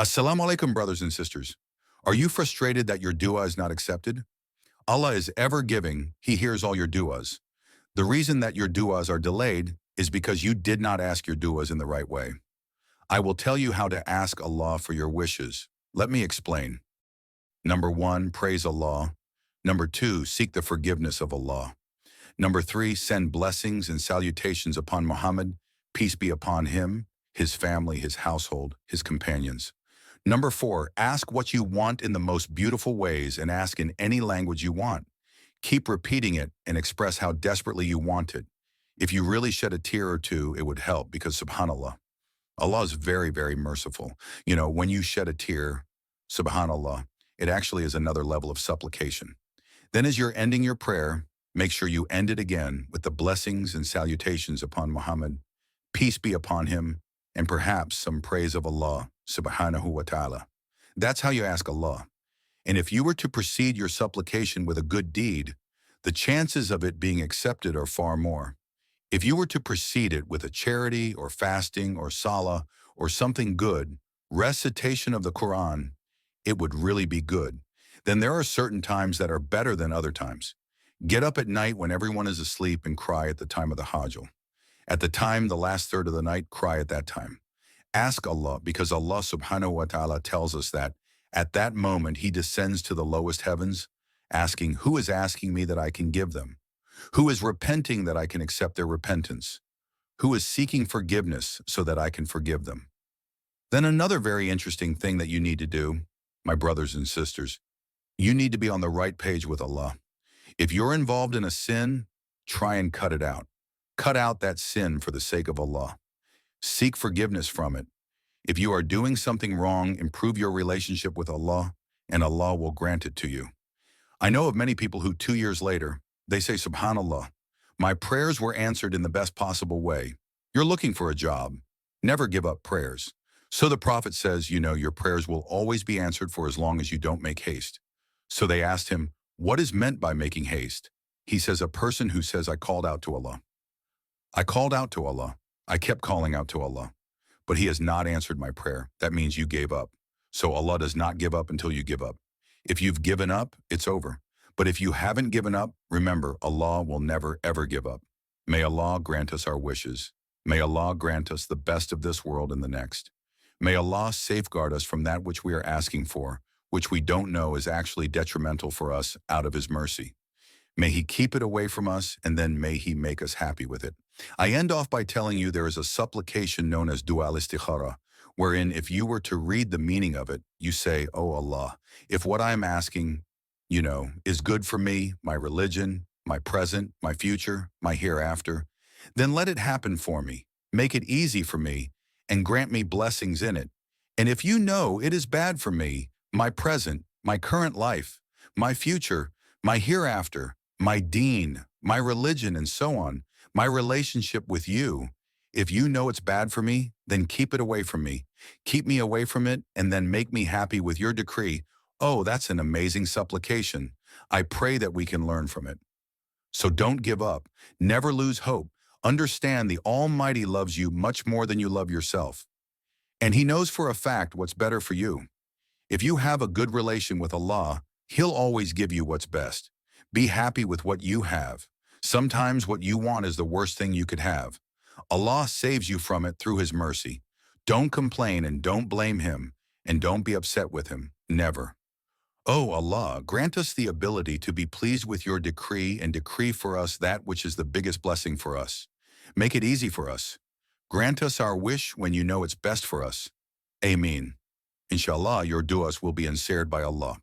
Assalamu alaikum, brothers and sisters. Are you frustrated that your dua is not accepted? Allah is ever giving. He hears all your duas. The reason that your duas are delayed is because you did not ask your duas in the right way. I will tell you how to ask Allah for your wishes. Let me explain. Number one, praise Allah. Number two, seek the forgiveness of Allah. Number three, send blessings and salutations upon Muhammad, peace be upon him, his family, his household, his companions. Number four, ask what you want in the most beautiful ways and ask in any language you want. Keep repeating it and express how desperately you want it. If you really shed a tear or two, it would help because subhanAllah, Allah is very, very merciful. When you shed a tear, subhanAllah, it actually is another level of supplication. Then as you're ending your prayer, make sure you end it again with the blessings and salutations upon Muhammad, peace be upon him, and perhaps some praise of Allah, subhanahu wa ta'ala. That's how you ask Allah. And if you were to precede your supplication with a good deed, the chances of it being accepted are far more. If you were to precede it with a charity or fasting or salah or something good, recitation of the Quran, it would really be good. Then there are certain times that are better than other times. Get up at night when everyone is asleep and cry at the time of the Hajj. At the time, the last third of the night, cry at that time. Ask Allah because Allah subhanahu wa ta'ala tells us that at that moment He descends to the lowest heavens, asking, who is asking me that I can give them? Who is repenting that I can accept their repentance? Who is seeking forgiveness so that I can forgive them? Then another very interesting thing that you need to do, my brothers and sisters, you need to be on the right page with Allah. If you're involved in a sin, try and cut it out. Cut out that sin for the sake of Allah. Seek forgiveness from it. If you are doing something wrong, improve your relationship with Allah, and Allah will grant it to you. I know of many people who 2 years later, they say, subhanallah, my prayers were answered in the best possible way. You're looking for a job. Never give up prayers. So the Prophet says, your prayers will always be answered for as long as you don't make haste. So they asked him, what is meant by making haste? He says, a person who says, I called out to Allah. I called out to Allah. I kept calling out to Allah. But He has not answered my prayer. That means you gave up. So Allah does not give up until you give up. If you've given up, it's over. But if you haven't given up, remember, Allah will never, ever give up. May Allah grant us our wishes. May Allah grant us the best of this world and the next. May Allah safeguard us from that which we are asking for, which we don't know is actually detrimental for us out of His mercy. May He keep it away from us, and then may He make us happy with it. I end off by telling you there is a supplication known as dua al-istikhara, wherein if you were to read the meaning of it, you say, oh Allah, if what I am asking, is good for me, my religion, my present, my future, my hereafter, then let it happen for me, make it easy for me, and grant me blessings in it. And if you know it is bad for me, my present, my current life, my future, my hereafter, my deen, my religion, and so on, my relationship with you, if you know it's bad for me, then keep it away from me. Keep me away from it, and then make me happy with your decree. Oh, that's an amazing supplication. I pray that we can learn from it. So don't give up. Never lose hope. Understand the Almighty loves you much more than you love yourself. And He knows for a fact what's better for you. If you have a good relation with Allah, He'll always give you what's best. Be happy with what you have. Sometimes what you want is the worst thing you could have. Allah saves you from it through His mercy. Don't complain and don't blame Him, and don't be upset with Him. Never. Oh Allah, grant us the ability to be pleased with your decree and decree for us that which is the biggest blessing for us. Make it easy for us. Grant us our wish when you know it's best for us. Ameen. Inshallah, your du'as will be answered by Allah.